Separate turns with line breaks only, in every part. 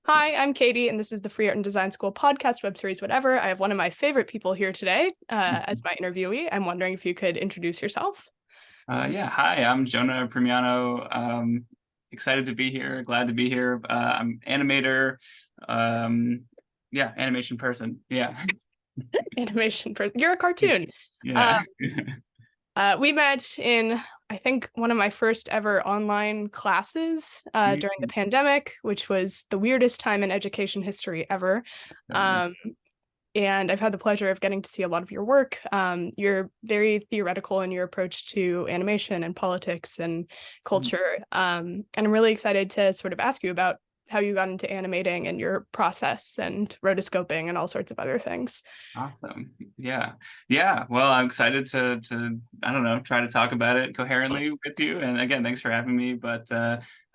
Hi, I'm Katie, and this is the Free Art and Design School podcast, web series, whatever. I have one of my favorite people here today as my interviewee. I'm wondering if you could introduce yourself.
Yeah, hi, I'm Jonah Primiano. Excited to be here, glad to be here. I'm animator. Um, yeah, animation person. Yeah.
Animation person. You're a cartoon. Uh,
Yeah.
we met in, I think, one of my first ever online classes during the pandemic, which was the weirdest time in education history ever. Um, and I've had the pleasure of getting to see a lot of your work. You're very theoretical in your approach to animation and politics and culture. And I'm really excited to sort of ask you about how you got into animating and your process and rotoscoping and all sorts of other things.
Awesome. Yeah. Yeah. Well, I'm excited to I don't know, try to talk about it coherently with you. And again, thanks for having me. But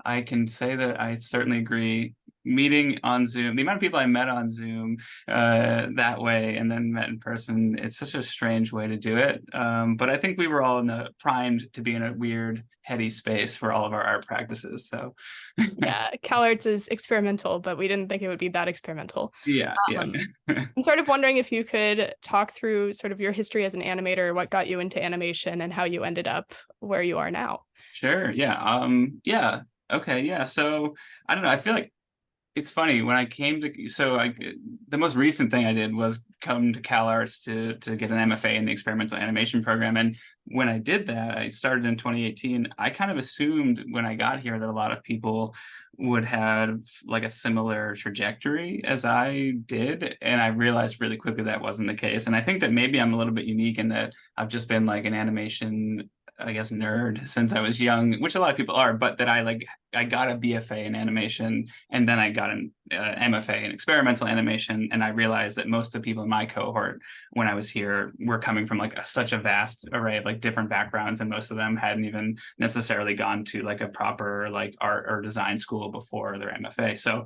I can say that I certainly agree. Meeting on Zoom, the amount of people I met on Zoom that way and then met in person, it's such a strange way to do it. But I think we were all primed to be in a weird, heady space for all of our art practices. So
Yeah, CalArts is experimental, but we didn't think it would be that experimental.
yeah, yeah.
Um, I'm sort of wondering if you could talk through sort of your history as an animator, what got you into animation, and how you ended up where you are now.
Sure. Yeah. Yeah. Okay. Yeah. So I don't know. I feel like it's funny when I came to the most recent thing I did was come to CalArts to get an MFA in the experimental animation program. And when I did that, I started in 2018. I kind of assumed when I got here that a lot of people would have like a similar trajectory as I did. And I realized really quickly that wasn't the case. And I think that maybe I'm a little bit unique in that I've just been like an animation, I guess, nerd since I was young, which a lot of people are, but that I got a BFA in animation and then I got an MFA in experimental animation. And I realized that most of the people in my cohort when I was here were coming from like such a vast array of like different backgrounds. And most of them hadn't even necessarily gone to like a proper like art or design school before their MFA. So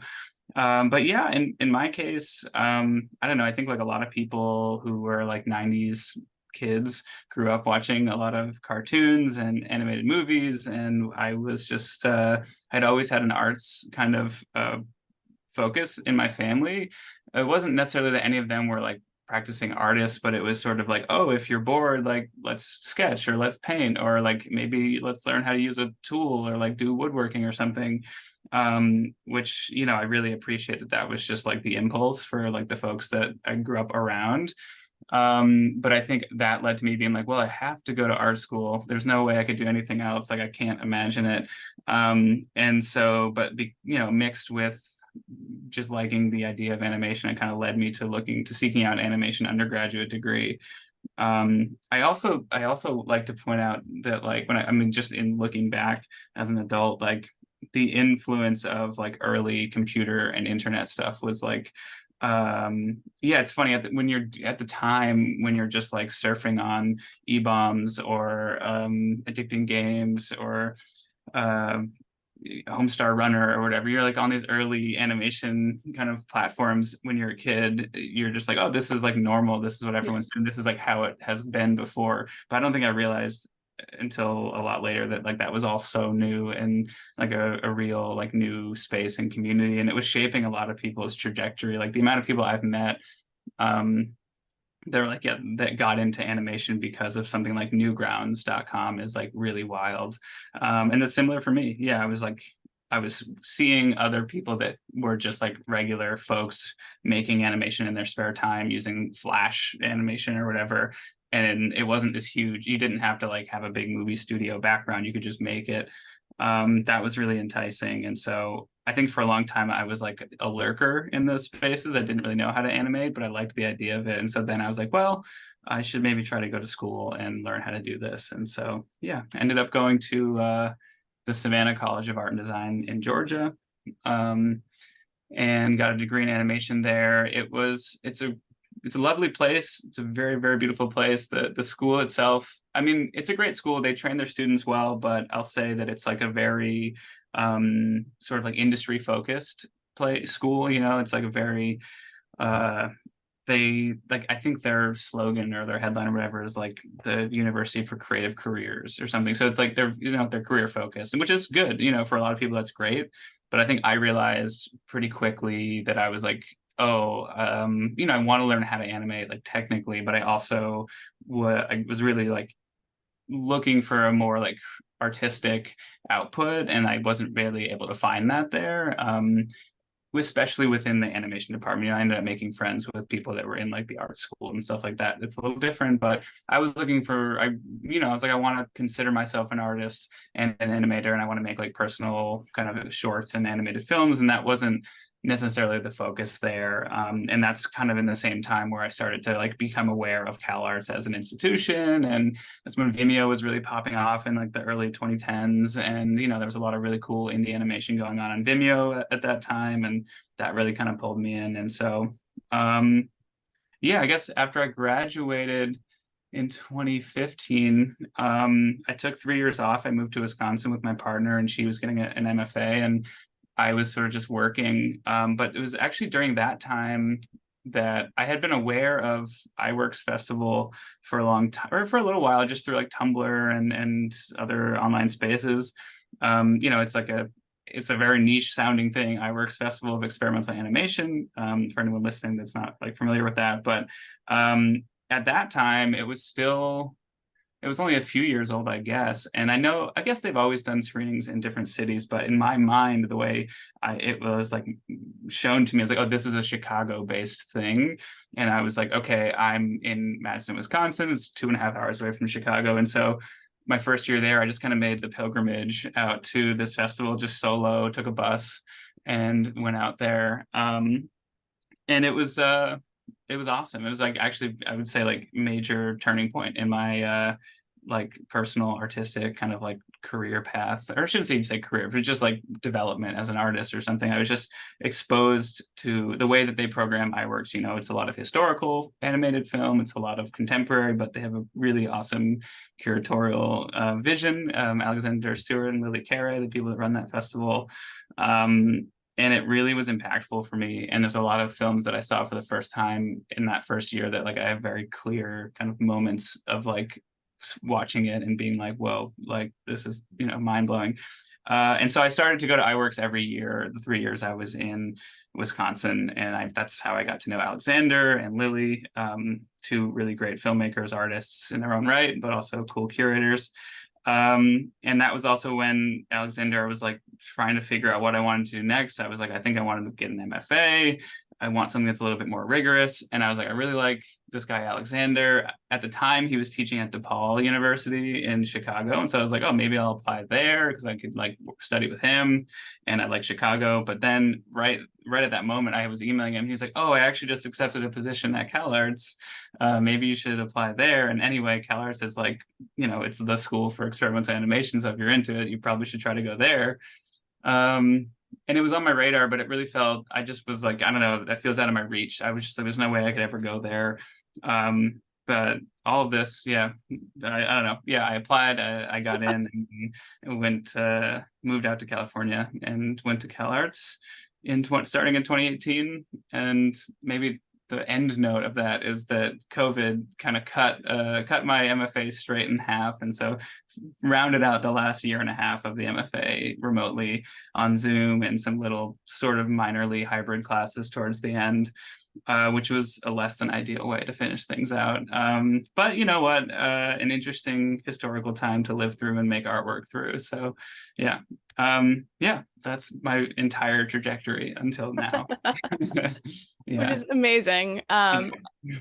but yeah, in my case, I don't know. I think like a lot of people who were like 90s kids grew up watching a lot of cartoons and animated movies, and I was just I'd always had an arts kind of focus in my family. It wasn't necessarily that any of them were like practicing artists, but it was sort of like, oh, if you're bored, like let's sketch or let's paint or like maybe let's learn how to use a tool or like do woodworking or something. Which, you know, I really appreciate that that was just like the impulse for like the folks that I grew up around. But I think that led to me being like, well, I have to go to art school. There's no way I could do anything else. Like I can't imagine it. And so, you know, mixed with just liking the idea of animation, it kind of led me to looking to seeking out an animation undergraduate degree. I also like to point out that like I mean, just in looking back as an adult, like the influence of like early computer and internet stuff was like yeah, it's funny when you're at the time when you're just like surfing on e-bombs or addicting games or uh, Homestar Runner or whatever. You're like on these early animation kind of platforms when you're a kid. You're just like, oh, this is like normal. This is what
Yeah.
everyone's doing. This is like how it has been before. But I don't think I realized until a lot later that like that was all so new and like a real like new space and community. And it was shaping a lot of people's trajectory. Like the amount of people I've met um they're like, yeah, that got into animation because of something like newgrounds.com is like really wild. And it's similar for me. Yeah, I was seeing other people that were just like regular folks making animation in their spare time using Flash animation or whatever. And it wasn't this huge, you didn't have to like have a big movie studio background. You could just make it. That was really enticing. And so I think for a long time I was like a lurker in those spaces. I didn't really know how to animate, but I liked the idea of it. And so then I was like, well, I should maybe try to go to school and learn how to do this. And so yeah, ended up going to the Savannah College of Art and Design in Georgia. Um, and got a degree in animation there. It's a lovely place. It's a very, very beautiful place. The school itself, I mean, it's a great school. They train their students well, but I'll say that it's like a very sort of like industry focused play school. You know, it's like a very uh they like, I think their slogan or their headline or whatever is like the University for Creative Careers or something. So it's like they're, they're career focused, which is good, for a lot of people that's great. But I think I realized pretty quickly that I was like, oh, I want to learn how to animate like technically, but I also I was really like looking for a more like artistic output, and I wasn't really able to find that there. Especially within the animation department. I ended up making friends with people that were in like the art school and stuff like that. It's a little different, but I was looking for, I was like, I want to consider myself an artist and an animator, and I want to make like personal kind of shorts and animated films. And that wasn't necessarily the focus there. And that's kind of in the same time where I started to like become aware of CalArts as an institution. And that's when Vimeo was really popping off in like the early 2010s. And, there was a lot of really cool indie animation going on Vimeo at that time. And that really kind of pulled me in. And so, yeah, I guess after I graduated in 2015, I took 3 years off. I moved to Wisconsin with my partner, and she was getting an MFA, and I was sort of just working. But it was actually during that time that I had been aware of iWorks Festival for a long time, or for a little while, just through like Tumblr and other online spaces. It's a very niche sounding thing, iWorks Festival of Experimental Animation, for anyone listening that's not like familiar with that. But at that time, it was only a few years old, I guess. And I guess they've always done screenings in different cities, but in my mind, the way it was like shown to me, I was like, oh, this is a Chicago-based thing. And I was like, okay, I'm in Madison, Wisconsin. It's 2.5 hours away from Chicago. And so my first year there, I just kind of made the pilgrimage out to this festival just solo, took a bus and went out there. And it was awesome. It was like, actually, I would say like major turning point in my like personal artistic kind of like career path, or I shouldn't even say career, but just like development as an artist or something. I was just exposed to the way that they program iWorks. It's a lot of historical animated film, it's a lot of contemporary, but they have a really awesome curatorial vision. Alexander Stewart and Lily Carey, the people that run that festival. And it really was impactful for me. And there's a lot of films that I saw for the first time in that first year that like I have very clear kind of moments of like watching it and being like, whoa, like this is, mind blowing. And so I started to go to iWorks every year, the 3 years I was in Wisconsin. And that's how I got to know Alexander and Lily, two really great filmmakers, artists in their own right, but also cool curators. And that was also when Alexander was like trying to figure out what I wanted to do next. I was like, I think I wanted to get an MFA. I want something that's a little bit more rigorous. And I was like, I really like this guy, Alexander. At the time, he was teaching at DePaul University in Chicago. And so I was like, oh, maybe I'll apply there because I could like study with him. And I like Chicago. But then right at that moment, I was emailing him. He was like, oh, I actually just accepted a position at CalArts. Maybe you should apply there. And anyway, CalArts is like, it's the school for experimental animation. So if you're into it, you probably should try to go there. And it was on my radar, but it really felt, I just was like, I don't know, that feels out of my reach. I was just like, there's no way I could ever go there. But all of this, yeah, I don't know. Yeah, I applied, I got in and moved out to California and went to CalArts starting in 2018. And maybe the end note of that is that COVID kind of cut my MFA straight in half, and so rounded out the last year and a half of the MFA remotely on Zoom and some little sort of minorly hybrid classes towards the end, which was a less than ideal way to finish things out. But you know what? An interesting historical time to live through and make artwork through. So yeah. Yeah, that's my entire trajectory until now.
Which
Yeah.
is amazing.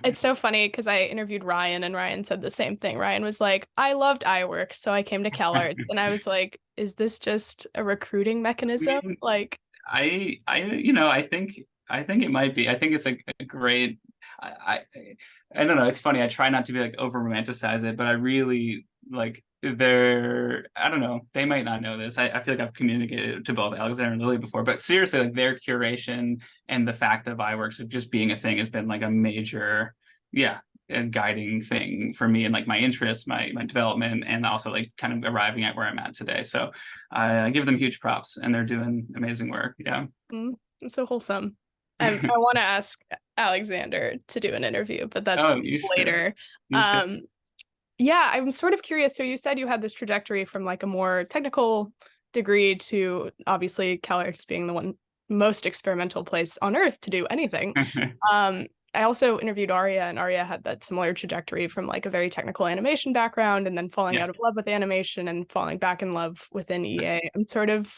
It's so funny because I interviewed Ryan and Ryan said the same thing. Ryan was like, I loved iWorks, so I came to CalArts. And I was like, is this just a recruiting mechanism? Like,
I think it might be. I think it's like a great. I I don't know. It's funny. I try not to be like over romanticize it, but I really like their. I don't know. They might not know this. I feel like I've communicated to both Alexander and Lily before, but seriously, like their curation and the fact that iWorks just being a thing has been like a major, yeah, a guiding thing for me and like my interests, my development, and also like kind of arriving at where I'm at today. So I give them huge props, and they're doing amazing work. Yeah.
it's so wholesome. I want to ask Alexander to do an interview, but that's
Oh, you should.
later.
You should.
Um, yeah, I'm sort of curious. So you said you had this trajectory from like a more technical degree to obviously CalArts being the one most experimental place on earth to do anything. Um, I also interviewed Arya, and Arya had that similar trajectory from like a very technical animation background and then falling
Yeah.
out of love with animation and falling back in love within EA.
Nice.
I'm sort of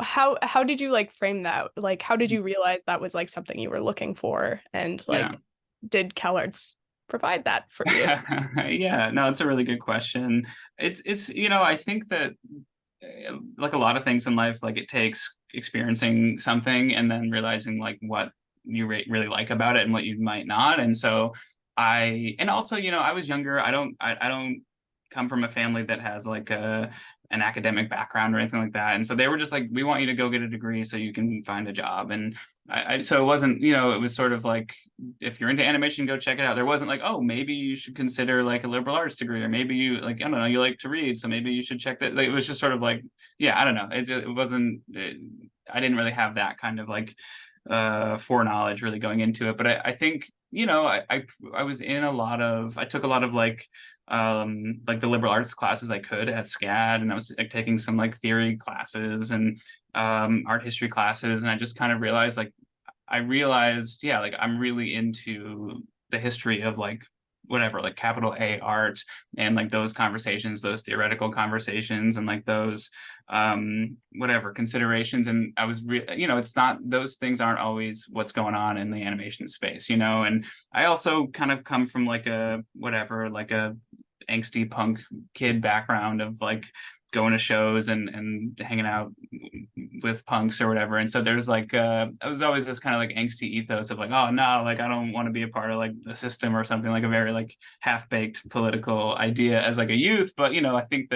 how did you like frame that? Like how did you realize that was like something you were looking for? And
Yeah.
like did CalArts provide that for you?
Yeah, no, it's a really good question. It's I think that like a lot of things in life, like it takes experiencing something and then realizing like what you really like about it and what you might not. And so and also, I was younger. I don't come from a family that has like an academic background or anything like that. And so they were just like, we want you to go get a degree so you can find a job. And so it wasn't, it was sort of like, if you're into animation, go check it out. There wasn't like, oh, maybe you should consider like a liberal arts degree, or maybe you like, I don't know, you like to read, so maybe you should check that. Like, it was just sort of like, yeah, I don't know. It wasn't, I didn't really have that kind of like foreknowledge really going into it. But I think, I was in a lot of, I took a lot of like the liberal arts classes I could at SCAD, and I was like taking some like theory classes and art history classes, and I just kind of realized like I realized, yeah, like I'm really into the history of like whatever, like capital A art, and like those conversations, those theoretical conversations, and like those whatever considerations. And I was it's not, those things aren't always what's going on in the animation space, and I also kind of come from like a whatever, like a angsty punk kid background of like going to shows and hanging out with punks or whatever. And so there's like I was always this kind of like angsty ethos of like, oh no, like I don't want to be a part of like the system or something, like a very like half-baked political idea as like a youth. But I think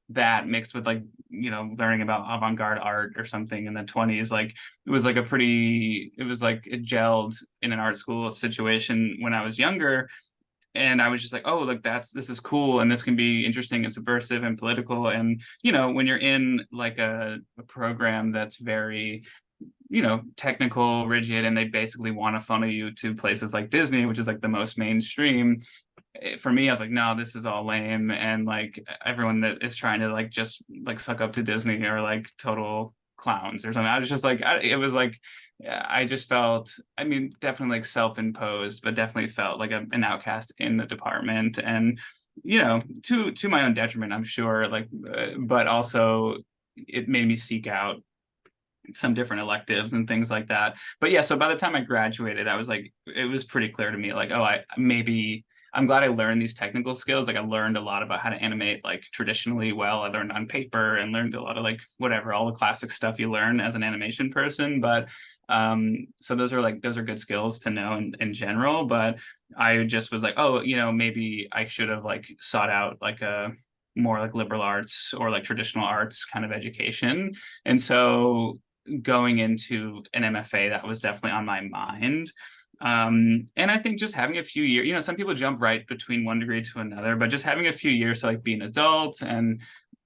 that mixed with like learning about avant-garde art or something in the 20s, like it was like it was like it gelled in an art school situation when I was younger. And I was just like, oh, look, this is cool, and this can be interesting and subversive and political. And when you're in like a program that's very technical, rigid, and they basically want to funnel you to places like Disney, which is like the most mainstream. For me, I was like, no, this is all lame, and like everyone that is trying to like just like suck up to Disney are like total clowns or something. I was just like, it was like, yeah, I just felt, I mean, definitely like self-imposed, but definitely felt like an outcast in the department. And to my own detriment, I'm sure, like but also it made me seek out some different electives and things like that. But yeah, so by the time I graduated, I was like, it was pretty clear to me, like, oh, I'm glad I learned these technical skills. Like I learned a lot about how to animate like traditionally well. I learned on paper and learned a lot of like whatever, all the classic stuff you learn as an animation person. But so those are good skills to know in general. But I just was like, oh, maybe I should have like sought out like a more like liberal arts or like traditional arts kind of education. And so going into an MFA, that was definitely on my mind. And I think just having a few years, some people jump right between one degree to another, but just having a few years to like be an adult and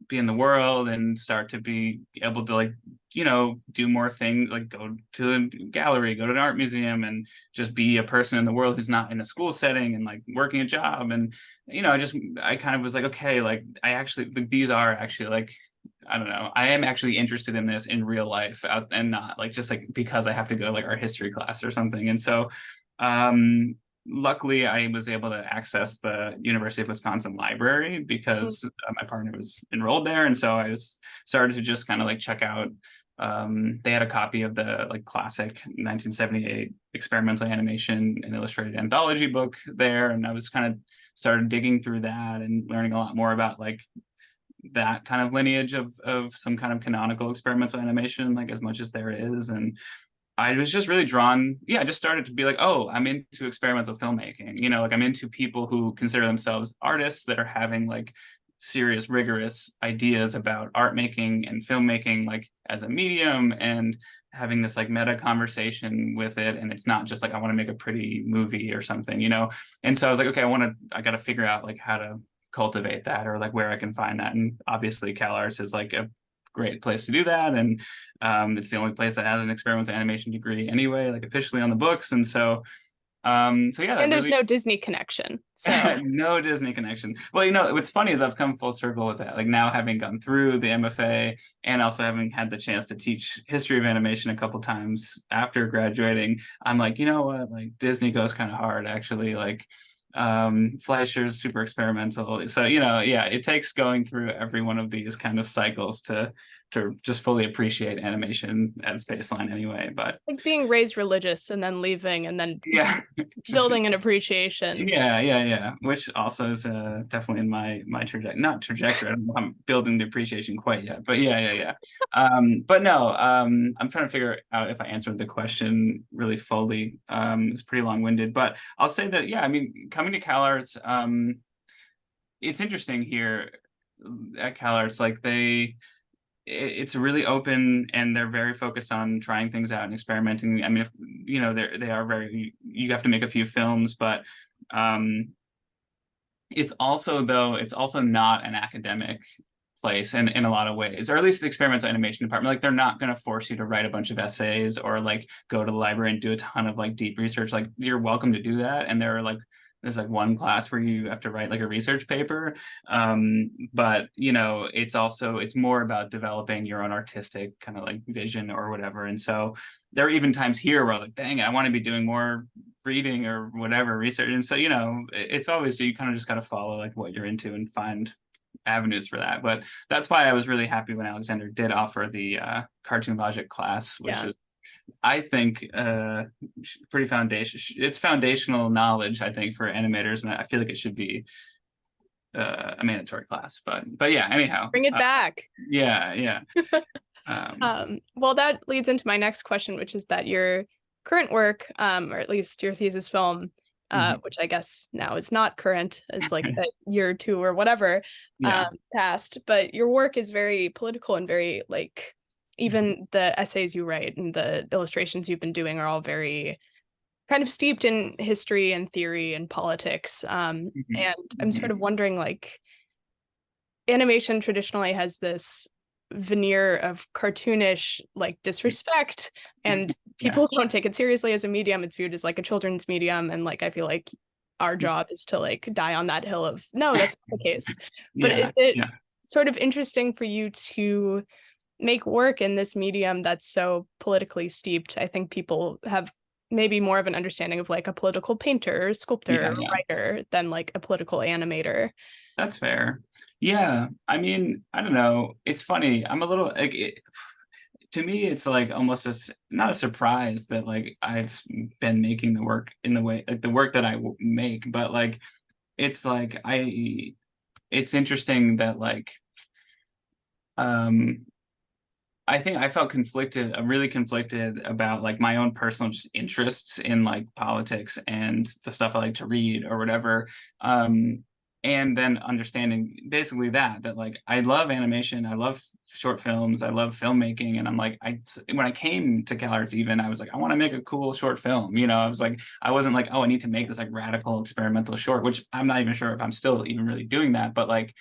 be in the world and start to be able to like, do more things, like go to a gallery, go to an art museum, and just be a person in the world who's not in a school setting and like working a job. And, I kind of was like, okay, like I actually, like, these are actually like, I don't know, I am actually interested in this in real life, and not like just like because I have to go to like art history class or something. And so luckily I was able to access the University of Wisconsin library because my partner was enrolled there. And so I started to just kind of like check out, they had a copy of the like classic 1978 experimental animation and illustrated anthology book there. And I was kind of started digging through that and learning a lot more about like that kind of lineage of some kind of canonical experimental animation, like as much as there is. And I was just really drawn, yeah, I just started to be like, oh, I'm into experimental filmmaking, like I'm into people who consider themselves artists that are having like serious, rigorous ideas about art making and filmmaking, like as a medium, and having this like meta conversation with it. And it's not just like, I want to make a pretty movie or something, And so I was like, okay, I got to figure out like how to cultivate that, or like where I can find that. And obviously CalArts is like a great place to do that. And it's the only place that has an experimental animation degree anyway, like officially on the books. And so yeah, that
And there's
really
no Disney connection. So
no Disney connection. Well, what's funny is I've come full circle with that. Like now having gone through the MFA and also having had the chance to teach history of animation a couple times after graduating, I'm like, you know what? Like Disney goes kind of hard actually. Like Fleischer's super experimental. So, yeah, it takes going through every one of these kind of cycles to just fully appreciate animation at its baseline anyway. But
like being raised religious and then leaving and then
yeah, just
building an appreciation.
yeah. Which also is definitely in my trajectory, not trajectory. I don't know if I'm building the appreciation quite yet, but yeah. But no, I'm trying to figure out if I answered the question really fully. It's pretty long-winded, but I'll say that, yeah, I mean, coming to CalArts, it's interesting here at CalArts, like it's really open and they're very focused on trying things out and experimenting. I mean, if they are very, you have to make a few films, but it's also not an academic place in a lot of ways, or at least the experimental animation department. Like they're not going to force you to write a bunch of essays or like go to the library and do a ton of like deep research. Like you're welcome to do that, and there's like one class where you have to write like a research paper, but it's more about developing your own artistic kind of like vision or whatever. And so there are even times here where I was like, dang it, I want to be doing more reading or whatever research. And so it's always, you kind of just got to follow like what you're into and find avenues for that. But that's why I was really happy when Alexander did offer the cartoon logic class, which is, I think, pretty it's foundational knowledge, I think, for animators, and I feel like it should be a mandatory class. But yeah, anyhow,
Bring it back.
Yeah.
Well, that leads into my next question, which is that your current work, or at least your thesis film, which I guess now is not current, it's like a year or two or whatever, past, but your work is very political and very like, even the essays you write and the illustrations you've been doing are all very kind of steeped in history and theory and politics. And I'm sort of wondering, like, animation traditionally has this veneer of cartoonish like disrespect, and people don't take it seriously as a medium. It's viewed as like a children's medium, and like I feel like our job is to like die on that hill of no, that's not the case. But is it sort of interesting for you to make work in this medium that's so politically steeped? I think people have maybe more of an understanding of like a political painter, sculptor, writer than like a political animator.
That's fair. Yeah. I mean, I don't know. It's funny. I'm a little like to me, it's like almost not a surprise that like I've been making the work in the way, like the work that I make, but like it's like it's interesting that like I think I felt conflicted, really conflicted about like my own personal just interests in like politics and the stuff I like to read or whatever. And then understanding basically that like I love animation, I love short films, I love filmmaking, and I'm like, when I came to CalArts, even I was like, I want to make a cool short film. I was like, I wasn't like, oh, I need to make this like radical experimental short, which I'm not even sure if I'm still even really doing that, but like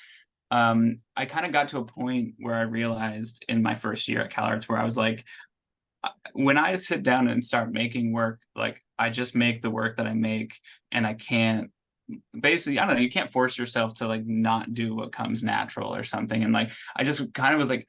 I kind of got to a point where I realized in my first year at CalArts where I was like, when I sit down and start making work, like I just make the work that I make, and I can't basically, I don't know, you can't force yourself to like not do what comes natural or something. And like I just kind of was like,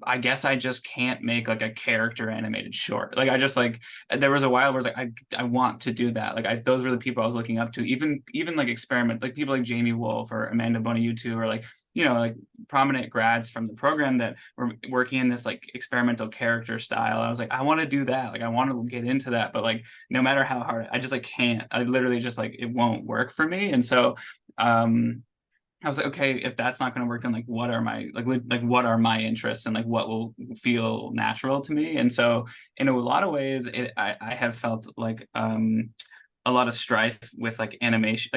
I guess I just can't make like a character animated short. Like I just like, there was a while where I was like, I want to do that. Like those were the people I was looking up to, even like experiment, like people like Jamie Wolf or Amanda Bonaiutu, or like, like prominent grads from the program that were working in this like experimental character style. I was like, I want to do that. Like I want to get into that, but like, no matter how hard, I just like can't, I literally just like, it won't work for me. And so, I was like, okay, if that's not going to work, then like, what are my what are my interests, and like what will feel natural to me? And so, in a lot of ways, I have felt like a lot of strife with like animation,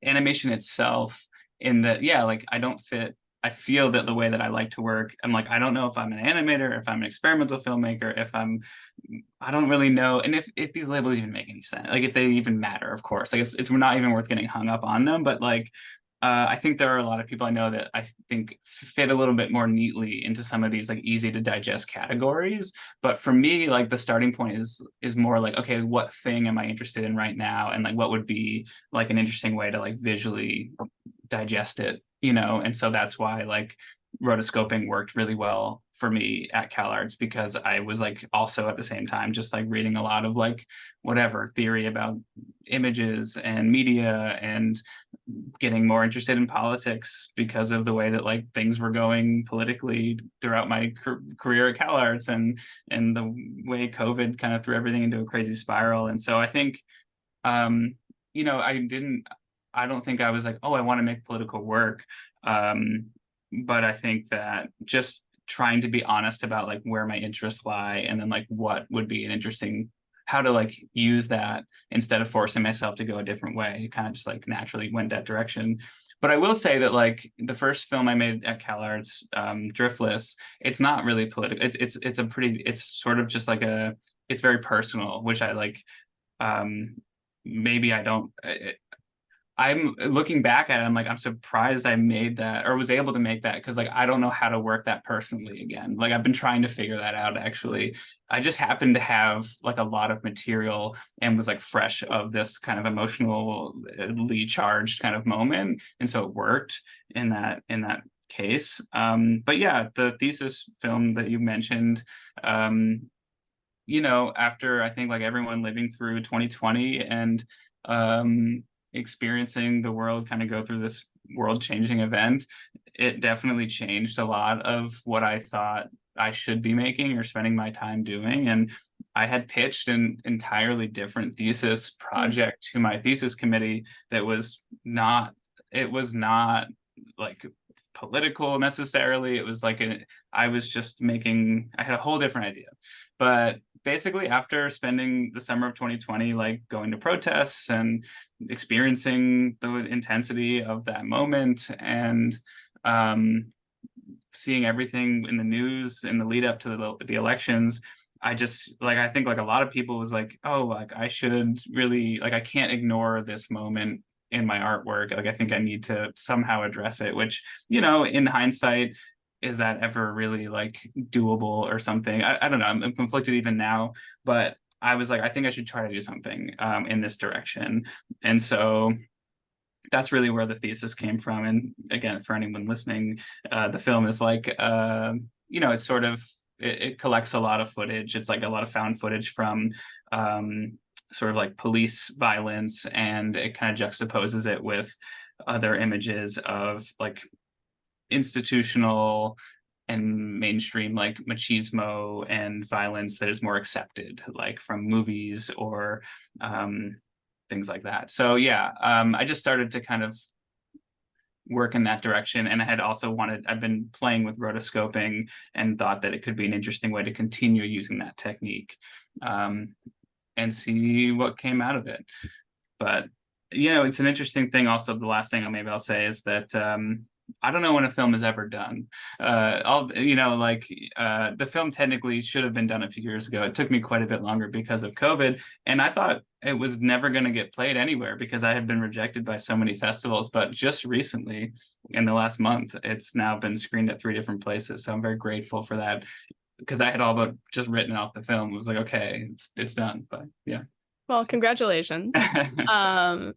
animation itself. In that, like I don't fit. I feel that the way that I like to work, I'm like, I don't know if I'm an animator, if I'm an experimental filmmaker, I don't really know, and if these labels even make any sense, like if they even matter. Of course, like it's not even worth getting hung up on them, but like I think there are a lot of people I know that I think fit a little bit more neatly into some of these like easy to digest categories. But for me, like the starting point is more like, okay, what thing am I interested in right now? And like what would be like an interesting way to like visually digest it, you know? And so that's why like rotoscoping worked really well for me at CalArts, because I was like also at the same time just like reading a lot of like whatever theory about images and media, and getting more interested in politics because of the way that like things were going politically throughout my career at CalArts, and the way COVID kind of threw everything into a crazy spiral. And so I think you know, I don't think I was like, oh, I want to make political work. Um, but I think that just trying to be honest about like where my interests lie, and then like what would be an interesting, how to like use that instead of forcing myself to go a different way, it kind of just like naturally went that direction. But I will say that like the first film I made at CalArts, Driftless, it's not really political. It's a pretty, it's sort of just like a, it's very personal, which I like. Um, maybe I don't. I'm looking back at it, I'm like, I'm surprised I made that or was able to make that, because like I don't know how to work that personally again. Like I've been trying to figure that out actually. I just happened to have like a lot of material and was like fresh of this kind of emotionally charged kind of moment. And so it worked in that case. But yeah, the thesis film that you mentioned, you know, after I think like everyone living through 2020 and experiencing the world kind of go through this world changing event, it definitely changed a lot of what I thought I should be making or spending my time doing. And I had pitched an entirely different thesis project to my thesis committee that was not, it was not like political necessarily. It was like I was just making, I had a whole different idea. But basically after spending the summer of 2020 like going to protests and experiencing the intensity of that moment, and seeing everything in the news in the lead up to the elections, I just like, I think like a lot of people was like, oh, like I should really, like I can't ignore this moment in my artwork. Like I think I need to somehow address it, which, you know, in hindsight, is that ever really like doable or something? I don't know. I'm conflicted even now, but I was like, I think I should try to do something in this direction. And so that's really where the thesis came from. And again, for anyone listening, the film is like, you know, it's sort of, it collects a lot of footage. It's like a lot of found footage from sort of like police violence, and it kind of juxtaposes it with other images of like institutional and mainstream like machismo and violence that is more accepted, like from movies or things like that. So yeah, I just started to kind of work in that direction. And I had also wanted, I've been playing with rotoscoping and thought that it could be an interesting way to continue using that technique, and see what came out of it. But, you know, it's an interesting thing also. The last thing maybe I'll say is that I don't know when a film is ever done. You know, like the film technically should have been done a few years ago. It took me quite a bit longer because of COVID. And I thought it was never going to get played anywhere because I had been rejected by so many festivals. But just recently, in the last month, it's now been screened at 3 different places. So I'm very grateful for that, because I had all but just written off the film. It was like, okay, it's done. But yeah.
Well, congratulations.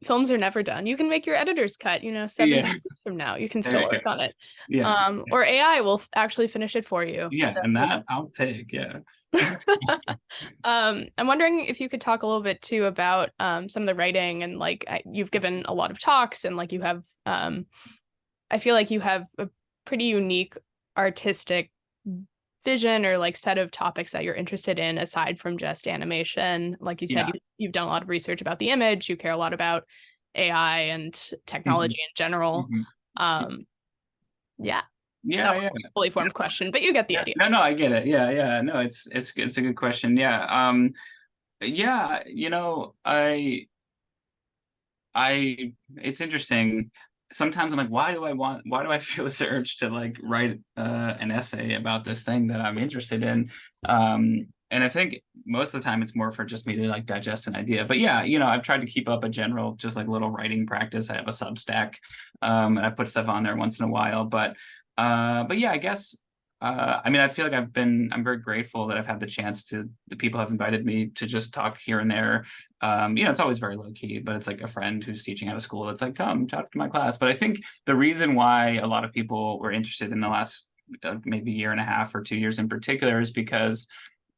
Films are never done. You can make your editor's cut, you know, 7
Yeah,
years from now. You can
there
still
you
work
go.
on it.
Yeah,
Or AI will actually finish it for you.
yeah,
So,
and
you
that I'll take. Yeah.
know. I'm wondering if you could talk a little bit too about some of the writing, and like you've given a lot of talks, and like you have I feel like you have a pretty unique artistic vision or like set of topics that you're interested in aside from just animation. Like you said,
Yeah.
you've done a lot of research about the image, you care a lot about AI and
Mhm.
technology in general.
Mhm.
Um, yeah,
Yeah,
that
yeah.
was a fully formed question, but you get the
Yeah.
idea.
No, no, I get it. Yeah, yeah. No, it's a good question. Yeah. Yeah, you know, it's interesting. Sometimes I'm like, why do I feel this urge to like write an essay about this thing that I'm interested in? and I think most of the time it's more for just me to like digest an idea. But yeah, I've tried to keep up a general just like little writing practice. I have a Substack, and I put stuff on there once in a while. But yeah, I guess I mean, I feel like I'm very grateful that I've had the people have invited me to just talk here and there. It's always very low key, but it's like a friend who's teaching out of school that's like, come talk to my class. But I think the reason why a lot of people were interested in the last maybe year and a half or 2 years in particular is because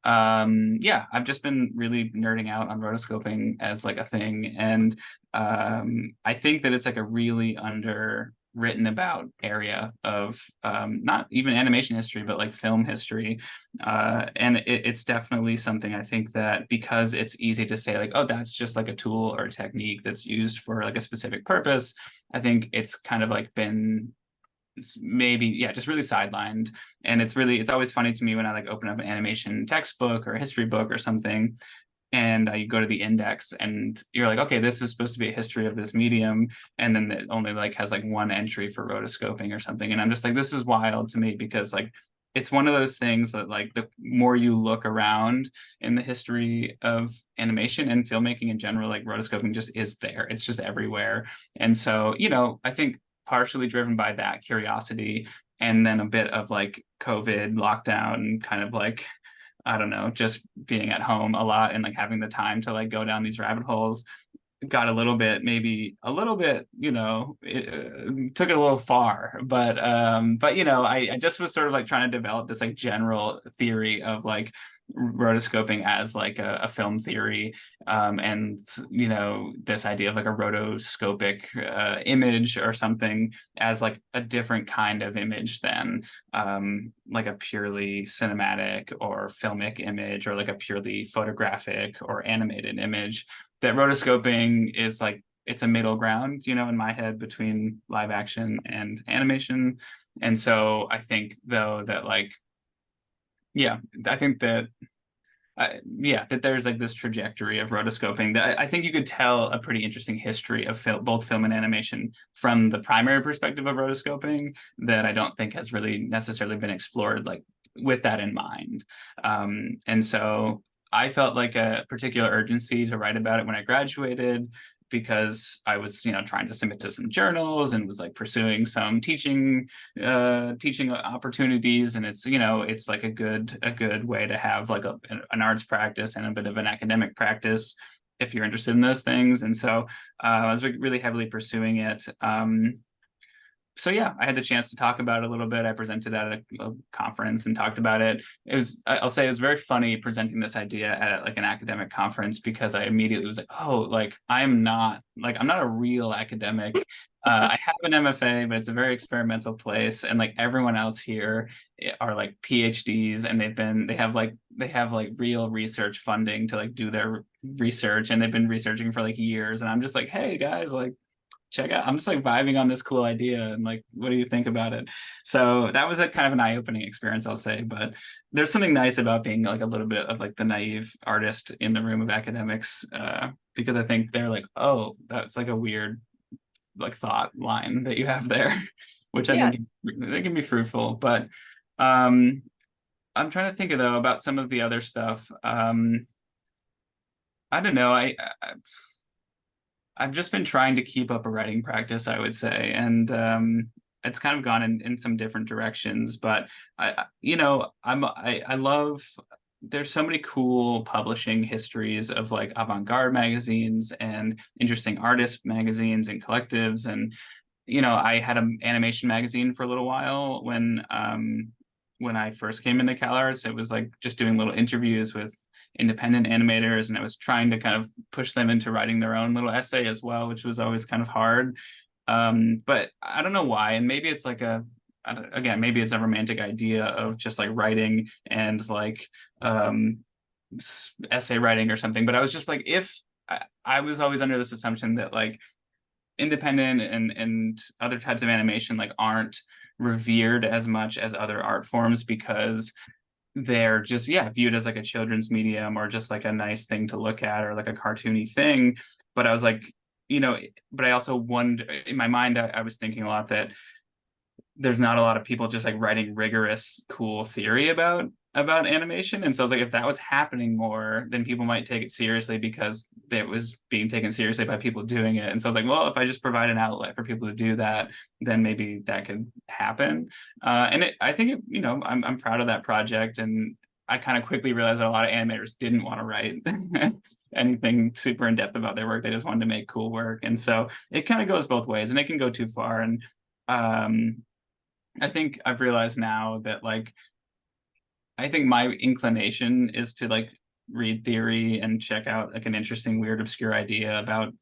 yeah, I've just been really nerding out on rotoscoping as like a thing. And I think that it's like a really underwritten about area of not even animation history, but like film history. And it's definitely something I think that because it's easy to say like, oh, that's just like a tool or a technique that's used for like a specific purpose. I think it's kind of like been maybe yeah just really sidelined, and it's always funny to me when I like open up an animation textbook or a history book or something, and you go to the index and you're like, okay, this is supposed to be a history of this medium, and then it only like has like one entry for rotoscoping or something, and I'm just like, this is wild to me because like it's one of those things that like the more you look around in the history of animation and filmmaking in general, like rotoscoping just is there, it's just everywhere. And so I think partially driven by that curiosity, and then a bit of like COVID lockdown, kind of like, I don't know, just being at home a lot and like having the time to like go down these rabbit holes, got a little bit, maybe a little bit, took it a little far. But I just was sort of like trying to develop this like general theory of like rotoscoping as like a film theory, and this idea of like a rotoscopic image or something as like a different kind of image than like a purely cinematic or filmic image, or like a purely photographic or animated image. That rotoscoping is like, it's a middle ground, in my head, between live action and animation. And so I think though that like, yeah, I think that yeah, that there's like this trajectory of rotoscoping that I think you could tell a pretty interesting history of both film and animation from the primary perspective of rotoscoping that I don't think has really necessarily been explored like with that in mind. And so I felt like a particular urgency to write about it when I graduated, because I was, trying to submit to some journals and was like pursuing some teaching opportunities. And it's like a good way to have like an arts practice and a bit of an academic practice if you're interested in those things. And so I was really heavily pursuing it. So yeah, I had the chance to talk about it a little bit. I presented at a conference and talked about it. I'll say it was very funny presenting this idea at like an academic conference, because I immediately was like, oh, like I'm not a real academic. I have an MFA, but it's a very experimental place, and like everyone else here are like PhDs, and they have real research funding to like do their research, and they've been researching for like years. And I'm just like, hey guys, like check out, I'm just like vibing on this cool idea, and like, what do you think about it? So that was a kind of an eye-opening experience, I'll say. But there's something nice about being like a little bit of like the naive artist in the room of academics, because I think they're like, oh, that's like a weird like thought line that you have there, which I
Yeah.
think they can be fruitful. But um I'm trying to think of though about some of the other stuff. I don't know, I've just been trying to keep up a writing practice, I would say, and it's kind of gone in some different directions. But I love. There's so many cool publishing histories of like avant-garde magazines and interesting artist magazines and collectives, and I had an animation magazine for a little while when I first came into CalArts. It was like just doing little interviews with independent animators, and I was trying to kind of push them into writing their own little essay as well, which was always kind of hard. But I don't know why, and maybe it's like again, maybe it's a romantic idea of just like writing and like essay writing or something. But I was just like, if I was always under this assumption that like independent and other types of animation like aren't revered as much as other art forms, because they're just viewed as like a children's medium or just like a nice thing to look at or like a cartoony thing. But I was like, but I also wonder, in my mind, I was thinking a lot that there's not a lot of people just like writing rigorous cool theory about about animation. And so I was like, if that was happening more, then people might take it seriously because it was being taken seriously by people doing it. And so I was like, well, if I just provide an outlet for people to do that, then maybe that could happen. I think I'm proud of that project. And I kind of quickly realized that a lot of animators didn't want to write anything super in depth about their work. They just wanted to make cool work. And so it kind of goes both ways, and it can go too far. And I think I've realized now that like I think my inclination is to like read theory and check out like an interesting, weird, obscure idea about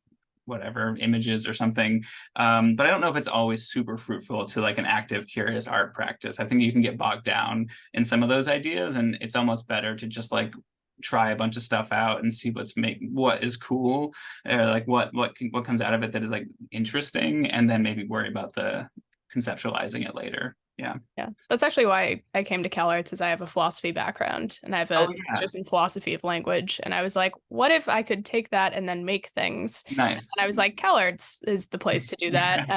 whatever images or something. But I don't know if it's always super fruitful to like an active, curious art practice. I think you can get bogged down in some of those ideas, and it's almost better to just like try a bunch of stuff out and see what is cool, or like what comes out of it that is like interesting, and then maybe worry about the conceptualizing it later. Yeah.
Yeah, that's actually why I came to CalArts, is I have a philosophy background and I have a
Oh yeah.
master's in philosophy of language. And I was like, what if I could take that and then make things? And
Nice.
I was like, CalArts is the place to do that.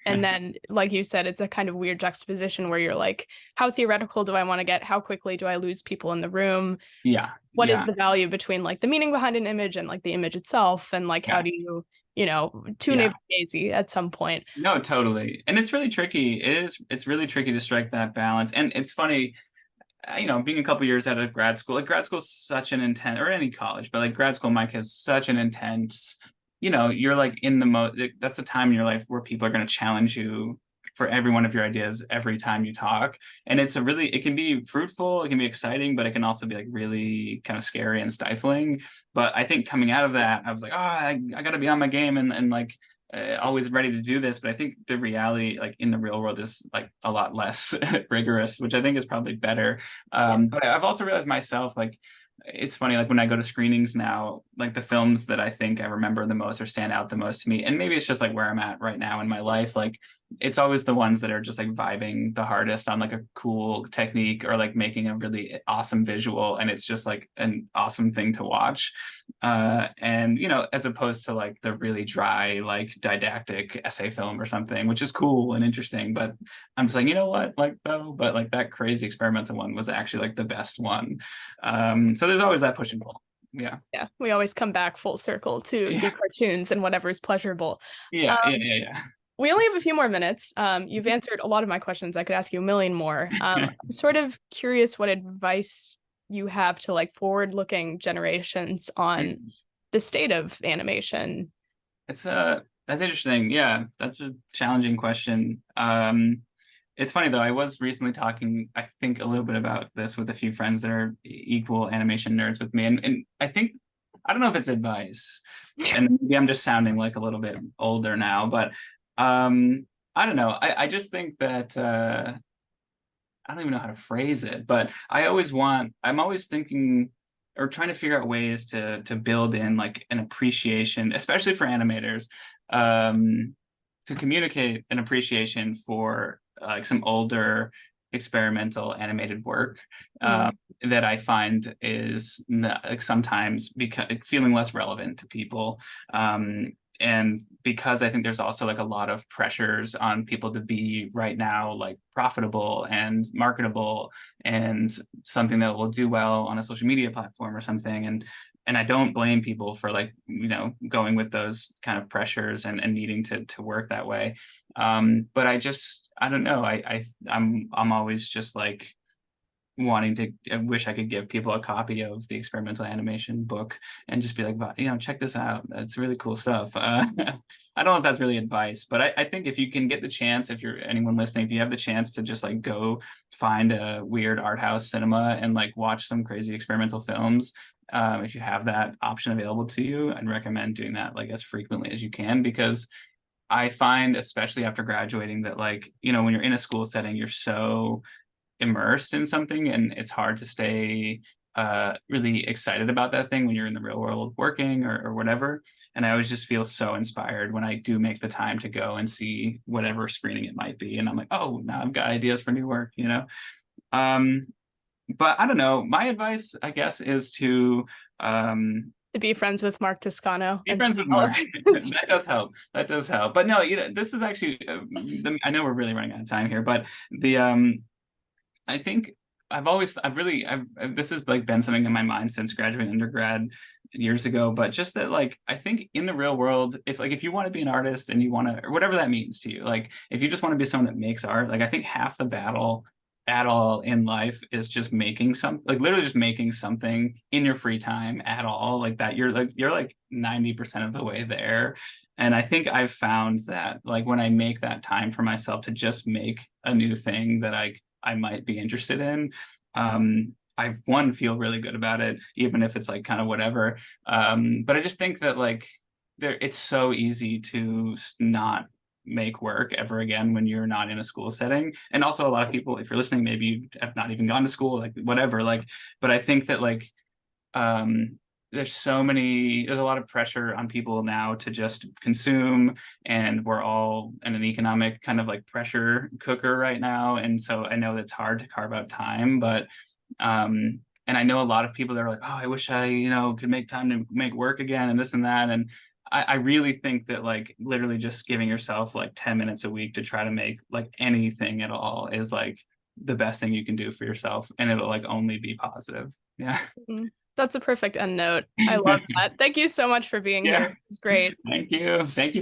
And then, like you said, it's a kind of weird juxtaposition where you're like, how theoretical do I want to get? How quickly do I lose people in the room?
Yeah.
What is
Yeah.
the value between like the meaning behind an image and like the image itself? And like, how
Yeah.
do you, too
Yeah.
navel-gazing at some point?
No, totally. And it's really tricky. It's really tricky to strike that balance. And it's funny, being a couple years out of grad school, like grad school is such an intense, or any college, but like grad school, Mike, has such an intense, you're like in the that's the time in your life where people are going to challenge you for every one of your ideas every time you talk. And it can be fruitful, it can be exciting, but it can also be like really kind of scary and stifling. But I think coming out of that, I was like, oh, I got to be on my game, and like, always ready to do this. But I think the reality, like in the real world, is like a lot less rigorous, which I think is probably better.
Yeah.
But I've also realized myself, like, it's funny, like when I go to screenings now, like the films that I think I remember the most or stand out the most to me, and maybe it's just like where I'm at right now in my life, like it's always the ones that are just like vibing the hardest on like a cool technique or like making a really awesome visual, and it's just like an awesome thing to watch. And as opposed to like the really dry, like didactic essay film or something, which is cool and interesting, but I'm just like, you know what, like though, but like that crazy experimental one was actually like the best one. So there's always that push and pull. Yeah.
Yeah, we always come back full circle to the
Yeah.
cartoons and whatever's pleasurable.
Yeah. Yeah.
Um,
Yeah.
we only have a few more minutes. You've answered a lot of my questions. I could ask you a million more.
Yeah.
I'm sort of curious what advice you have to like forward-looking generations on the state of animation.
That's interesting. Yeah, that's a challenging question. It's funny though, I was recently talking, I think, a little bit about this with a few friends that are equal animation nerds with me. And I think, I don't know if it's advice, and maybe I'm just sounding like a little bit older now, but I don't know. I just think that I don't even know how to phrase it, but I'm always thinking or trying to figure out ways to build in like an appreciation, especially for animators, to communicate an appreciation for like some older experimental animated work, that I find is like sometimes because feeling less relevant to people. And because I think there's also like a lot of pressures on people to be right now like profitable and marketable and something that will do well on a social media platform or something. And I don't blame people for like, going with those kind of pressures and needing to work that way. But I don't know. I'm always just like I wish I could give people a copy of the experimental animation book and just be like, check this out. It's really cool stuff. I don't know if that's really advice, but I think if you can get the chance, if you're anyone listening, if you have the chance to just like go find a weird art house cinema and like watch some crazy experimental films, if you have that option available to you, I'd recommend doing that like as frequently as you can, because I find, especially after graduating, that like, when you're in a school setting, you're so immersed in something and it's hard to stay really excited about that thing when you're in the real world working or whatever. And I always just feel so inspired when I do make the time to go and see whatever screening it might be. And I'm like, oh, now I've got ideas for new work. But I don't know. My advice, I guess, is
To be friends with Mark Toscano
be
and
friends
see
with
all
Mark.
of his.
That does help. That does help. But no, this is actually, I know we're really running out of time here, but the I think this has like been something in my mind since graduating undergrad years ago, but just that like I think in the real world, if you want to be an artist and you want to, or whatever that means to you, like if you just want to be someone that makes art, like I think half the battle at all in life is just making like literally just making something in your free time at all, like that you're like 90% of the way there. And I think I've found that like when I make that time for myself to just make a new thing that I might be interested in, I've one feel really good about it, even if it's like kind of whatever. But I just think that like it's so easy to not make work ever again when you're not in a school setting. And also a lot of people, if you're listening, maybe you have not even gone to school, like whatever. Like, but I think that like um there's a lot of pressure on people now to just consume, and we're all in an economic kind of like pressure cooker right now. And so I know that's hard to carve out time, but and I know a lot of people that are like, oh, I wish I, could make time to make work again and this and that. And I really think that like literally just giving yourself like 10 minutes a week to try to make like anything at all is like the best thing you can do for yourself. And it'll like only be positive. Yeah.
Mhm. That's a perfect end note. I love that. Thank you so much for being
Yeah.
here. It's great.
Thank you. Thank you for